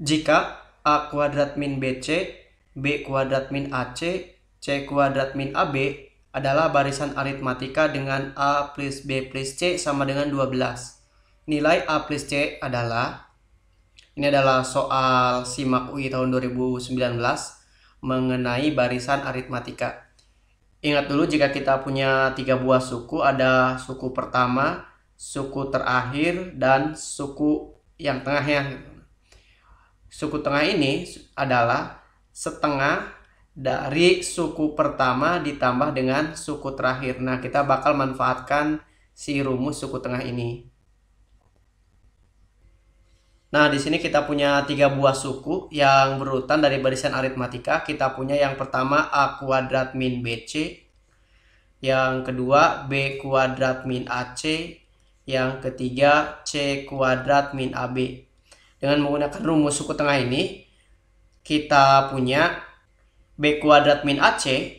Jika A kuadrat min BC, B kuadrat min AC, C kuadrat min AB adalah barisan aritmatika dengan A plus B plus C sama dengan 12. Nilai A plus C adalah, ini adalah soal SIMAK UI tahun 2019 mengenai barisan aritmatika. Ingat dulu jika kita punya 3 buah suku, ada suku pertama, suku terakhir, dan suku yang tengahnya. Suku tengah ini adalah setengah dari suku pertama ditambah dengan suku terakhir. Nah, kita bakal manfaatkan si rumus suku tengah ini. Nah, di sini kita punya 3 buah suku yang berurutan dari barisan aritmatika. Kita punya yang pertama A kuadrat min BC, yang kedua B kuadrat min AC, yang ketiga C kuadrat min AB. Dengan menggunakan rumus suku tengah ini, kita punya B kuadrat min AC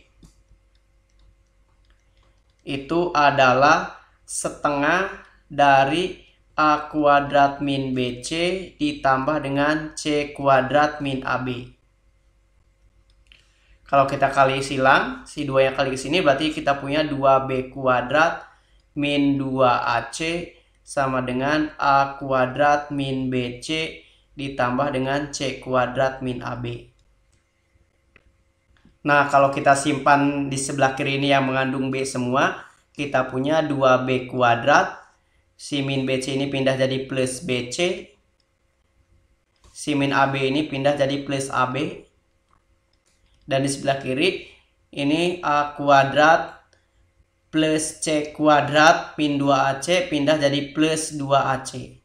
itu adalah setengah dari A kuadrat min BC ditambah dengan C kuadrat min AB. Kalau kita kali silang, si 2 yang kali ke sini berarti kita punya 2B kuadrat min 2AC sama dengan A kuadrat min BC ditambah dengan C kuadrat min AB. Nah, kalau kita simpan di sebelah kiri ini yang mengandung B semua, kita punya 2B kuadrat. Si min BC ini pindah jadi plus BC. Si min AB ini pindah jadi plus AB. Dan di sebelah kiri, ini A kuadrat plus C kuadrat min 2AC pindah jadi plus 2AC.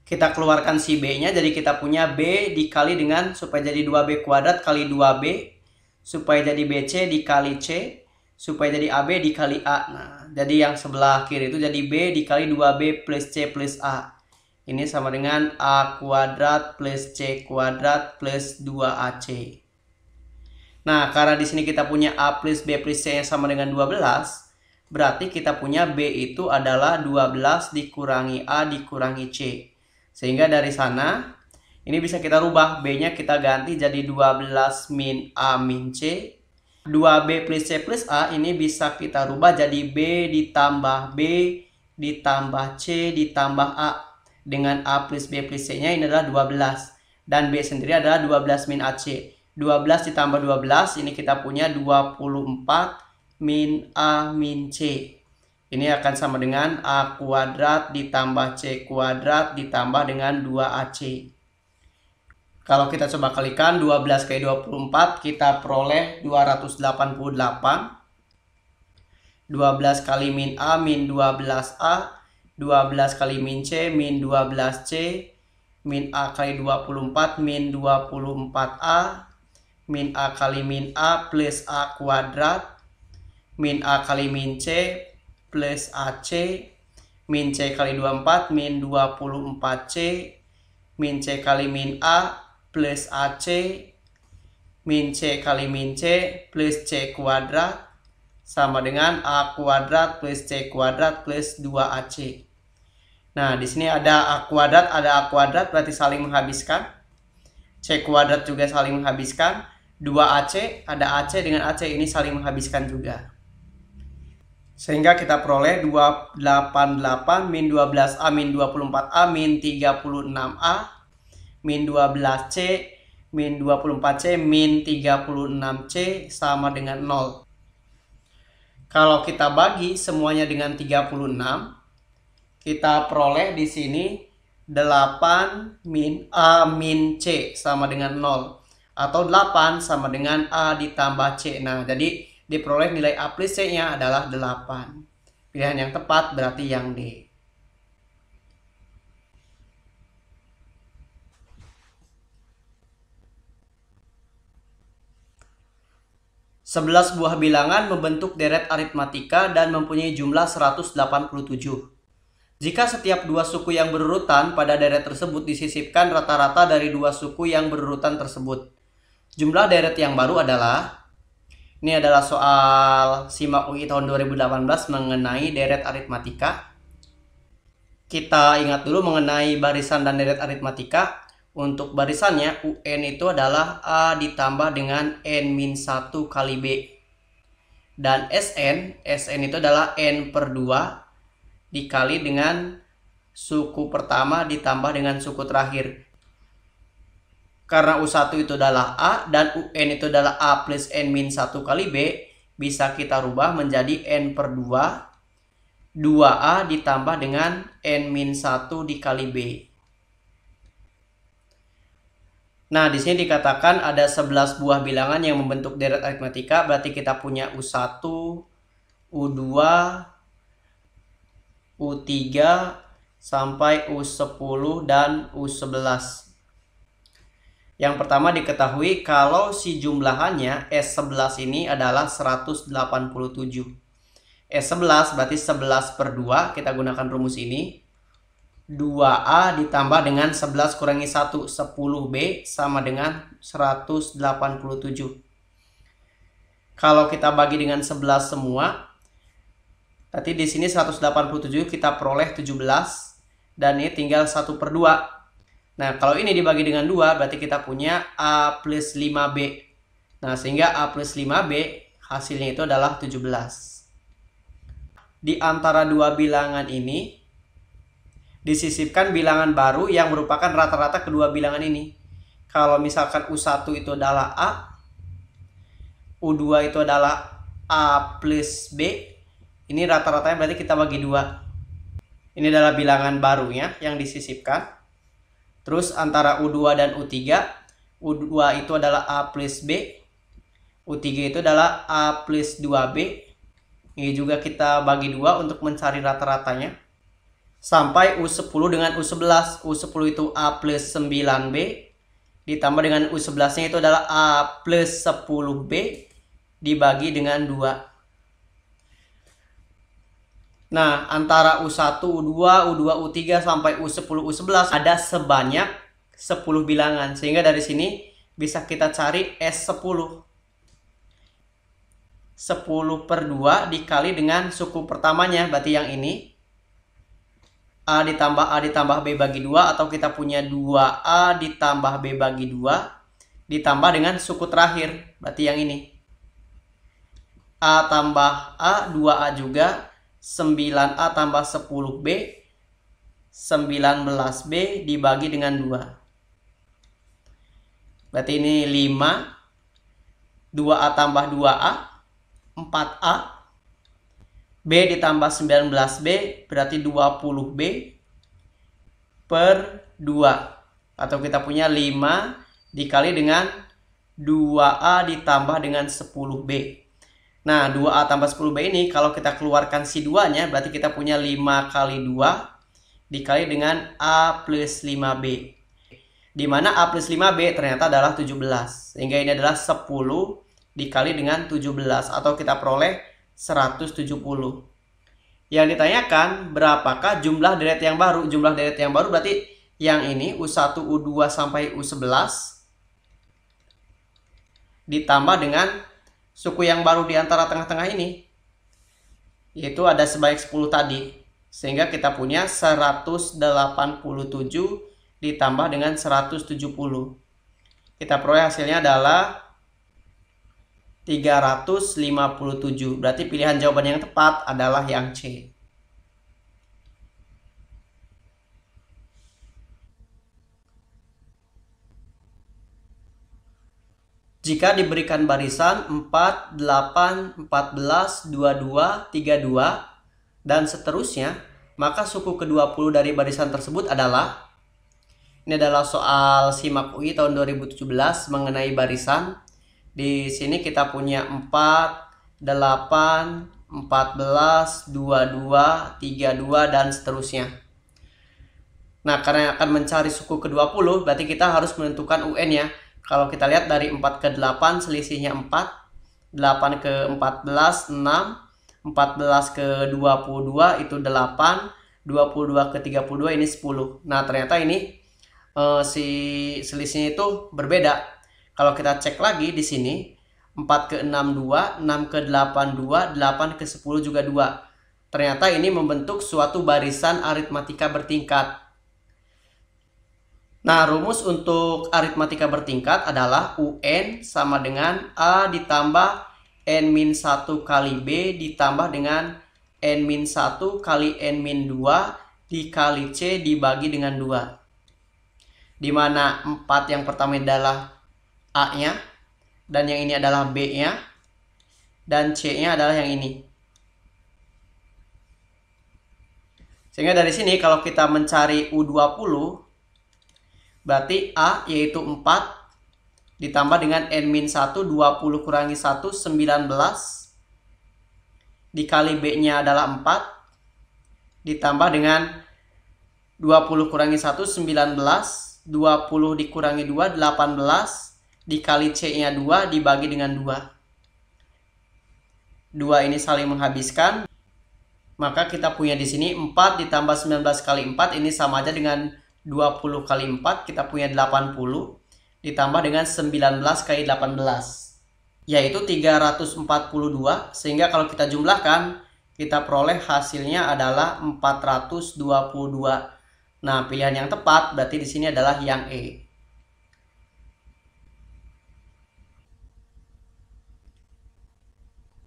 Kita keluarkan si B-nya, jadi kita punya B dikali dengan, supaya jadi 2B kuadrat kali 2B, supaya jadi BC dikali C, supaya jadi AB dikali A. Nah, jadi yang sebelah kiri itu jadi B dikali 2B plus C plus A. Ini sama dengan A kuadrat plus C kuadrat plus 2AC. Nah, karena di sini kita punya A plus B plus C yang sama dengan 12, berarti kita punya B itu adalah 12 dikurangi A dikurangi C. Sehingga dari sana, ini bisa kita rubah. B-nya kita ganti jadi 12 min A min C. 2B plus C plus A ini bisa kita rubah jadi B ditambah B ditambah C ditambah A. Dengan A plus B plus C-nya ini adalah 12. Dan B sendiri adalah 12 min AC. 12 ditambah 12, ini kita punya 24 min A min C. Ini akan sama dengan A kuadrat ditambah C kuadrat ditambah dengan 2AC. Kalau kita coba kalikan 12 kali 24, kita peroleh 288. 12 kali min A min 12A, 12 kali min C min 12C, min A kali 24 min 24A, min A kali min A plus A kuadrat, min A kali min C plus AC, min C kali 24 min 24C, min C kali min A plus AC, min C kali min C plus C kuadrat sama dengan A kuadrat plus C kuadrat plus 2AC. Nah, di sini ada A kuadrat berarti saling menghabiskan. C kuadrat juga saling menghabiskan. 2AC, ada AC dengan AC ini saling menghabiskan juga. Sehingga kita peroleh 288 min 12A min 24A min 36A min 12C min 24C min 36C sama dengan 0. Kalau kita bagi semuanya dengan 36, kita peroleh di sini 8 min A min C sama dengan 0. Atau 8 sama dengan A ditambah C. Nah, jadi diperoleh nilai A plus C-nya adalah 8. Pilihan yang tepat berarti yang D. Sebelas buah bilangan membentuk deret aritmatika dan mempunyai jumlah 187. Jika setiap dua suku yang berurutan pada deret tersebut disisipkan rata-rata dari dua suku yang berurutan tersebut, jumlah deret yang baru adalah, ini adalah soal SIMAK UI tahun 2018 mengenai deret aritmatika. Kita ingat dulu mengenai barisan dan deret aritmatika. Untuk barisannya, UN itu adalah A ditambah dengan N-1 kali B. Dan SN itu adalah N per 2 dikali dengan suku pertama ditambah dengan suku terakhir. Karena U1 itu adalah A dan UN itu adalah A plus N-1 kali B, bisa kita rubah menjadi N per 2, 2A ditambah dengan N-1 dikali B. Nah, di sini dikatakan ada 11 buah bilangan yang membentuk deret aritmatika, berarti kita punya U1, U2, U3, sampai U10 dan U11. Yang pertama diketahui kalau si jumlahannya S11 ini adalah 187. S11 berarti 11 per 2, kita gunakan rumus ini. 2A ditambah dengan 11 kurangi 1, 10B sama dengan 187. Kalau kita bagi dengan 11 semua, berarti di sini 187 kita peroleh 17, dan ini tinggal 1 per 2. Nah, kalau ini dibagi dengan 2, berarti kita punya A plus 5B. Nah, sehingga A plus 5B hasilnya itu adalah 17. Di antara dua bilangan ini, disisipkan bilangan baru yang merupakan rata-rata kedua bilangan ini. Kalau misalkan U1 itu adalah A, U2 itu adalah A plus B, ini rata-ratanya berarti kita bagi 2. Ini adalah bilangan barunya yang disisipkan. Terus antara U2 dan U3, U2 itu adalah A plus B, U3 itu adalah A plus 2B. Ini juga kita bagi 2 untuk mencari rata-ratanya. Sampai U10 dengan U11. U10 itu A plus 9B ditambah dengan U11 nya itu adalah A plus 10B dibagi dengan 2. Nah, antara U1, U2, U2, U3 sampai U10, U11 ada sebanyak 10 bilangan. Sehingga dari sini bisa kita cari S10. 10 per 2 dikali dengan suku pertamanya, berarti yang ini. A ditambah B bagi 2, atau kita punya 2A ditambah B bagi 2 ditambah dengan suku terakhir, berarti yang ini. A tambah A, 2A juga, 9A tambah 10B, 19B dibagi dengan 2. Berarti ini 5, 2A tambah 2A, 4A, B ditambah 19B berarti 20B per 2. Atau kita punya 5 dikali dengan 2A ditambah dengan 10B. Nah, 2A tambah 10B ini kalau kita keluarkan si 2-nya berarti kita punya 5 kali 2 dikali dengan A plus 5B. Di mana A plus 5B ternyata adalah 17. Sehingga ini adalah 10 dikali dengan 17, atau kita peroleh 170. Yang ditanyakan berapakah jumlah deret yang baru? Jumlah deret yang baru berarti yang ini U1, U2 sampai U11 ditambah dengan suku yang baru di antara tengah-tengah ini, yaitu ada sebanyak 10 tadi. Sehingga kita punya 187 ditambah dengan 170. Kita peroleh hasilnya adalah 357. Berarti pilihan jawaban yang tepat adalah yang C. Jika diberikan barisan 4, 8, 14, 22, 32, dan seterusnya, maka suku ke-20 dari barisan tersebut adalah, ini adalah soal SIMAK UI tahun 2017 mengenai barisan. Di sini kita punya 4, 8, 14, 22, 32, dan seterusnya. Nah, karena akan mencari suku ke-20, berarti kita harus menentukan UN ya. Kalau kita lihat dari 4 ke 8 selisihnya 4, 8 ke 14, 6, 14 ke 22 itu 8, 22 ke 32 ini 10. Nah, ternyata ini si selisihnya itu berbeda. Kalau kita cek lagi di sini, 4 ke 6 2, 6 ke 8 2, 8 ke 10 juga 2. ternyata ini membentuk suatu barisan aritmatika bertingkat. Nah, rumus untuk aritmatika bertingkat adalah UN sama dengan A ditambah N-1 kali B ditambah dengan N-1 kali N-2 dikali C dibagi dengan 2. Dimana 4 yang pertama adalah A-nya, dan yang ini adalah B-nya, dan C-nya adalah yang ini. Sehingga dari sini kalau kita mencari U20, berarti A yaitu 4 ditambah dengan N-1, 20 kurangi 1, 19. Dikali B-nya adalah 4. Ditambah dengan 20 kurangi 1, 19. 20 dikurangi 2, 18. Dikali C-nya 2 dibagi dengan 2. 2 ini saling menghabiskan. Maka kita punya di sini 4 ditambah 19 kali 4 ini sama aja dengan 20 kali 4, kita punya 80 ditambah dengan 19 kali 18 yaitu 342, sehingga kalau kita jumlahkan kita peroleh hasilnya adalah 422. Nah, pilihan yang tepat berarti di sini adalah yang E.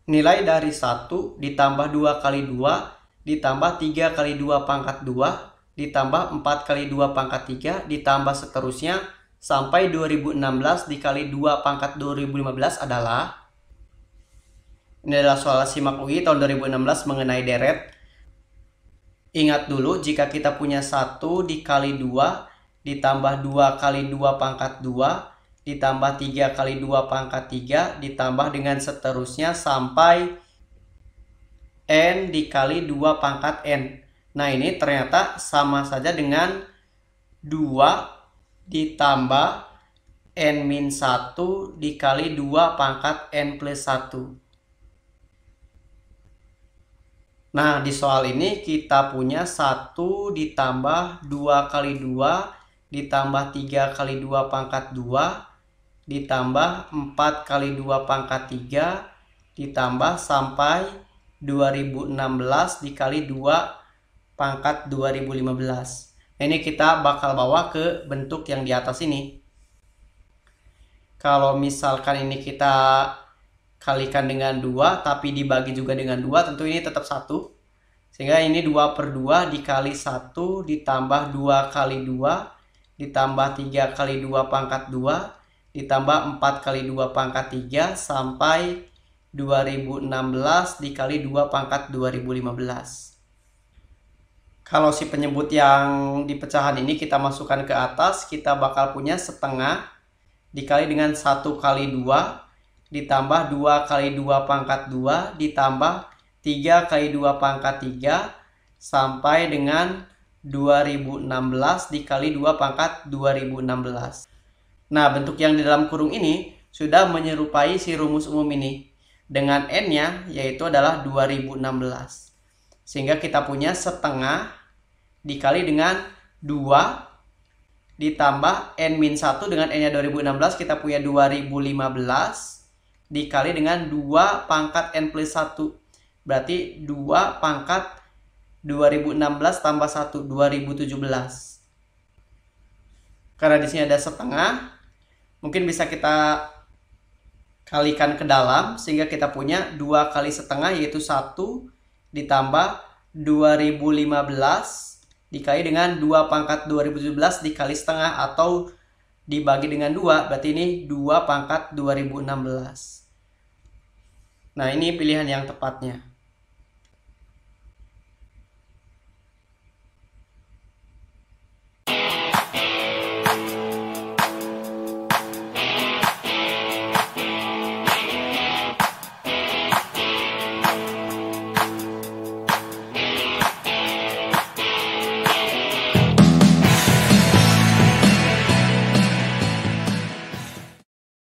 Nilai dari 1 ditambah 2 kali 2 ditambah 3 kali 2 pangkat 2 ditambah 4 kali 2 pangkat 3 ditambah seterusnya sampai 2016 dikali 2 pangkat 2015 adalah, ini adalah soal SIMAK UI tahun 2016 mengenai deret. Ingat dulu, jika kita punya 1 dikali 2 ditambah 2 kali 2 pangkat 2 ditambah 3 kali 2 pangkat 3 ditambah dengan seterusnya sampai N dikali 2 pangkat N. Nah, ini ternyata sama saja dengan 2 ditambah N-1 dikali 2 pangkat N plus 1. Nah, di soal ini kita punya 1 ditambah 2 kali 2 ditambah 3 kali 2 pangkat 2 ditambah 4 kali 2 pangkat 3 ditambah sampai 2016 dikali 2 pangkat 2015. Nah, ini kita bakal bawa ke bentuk yang di atas ini. Kalau misalkan ini kita kalikan dengan 2 tapi dibagi juga dengan 2, tentu ini tetap 1. Sehingga ini 2/2 dikali 1 ditambah 2 kali 2 ditambah 3 kali 2 pangkat 2 ditambah 4 kali 2 pangkat 3 sampai 2016 dikali 2 pangkat 2015. Kalau si penyebut yang di pecahan ini kita masukkan ke atas, kita bakal punya setengah dikali dengan 1 kali 2 ditambah 2 kali 2 pangkat 2 ditambah 3 kali 2 pangkat 3 sampai dengan 2016 dikali 2 pangkat 2016. Nah, bentuk yang di dalam kurung ini sudah menyerupai si rumus umum ini dengan N-nya yaitu adalah 2016. Sehingga kita punya setengah dikali dengan 2 ditambah N-1 dengan N-nya 2016, kita punya 2015 dikali dengan 2 pangkat N plus 1. Berarti 2 pangkat 2016 tambah 1, 2017. Karena di sini ada setengah, mungkin bisa kita kalikan ke dalam sehingga kita punya 2 kali setengah yaitu 1 ditambah 2015 dikali dengan 2 pangkat 2017 dikali setengah atau dibagi dengan 2, berarti ini 2 pangkat 2016. Nah, ini pilihan yang tepatnya.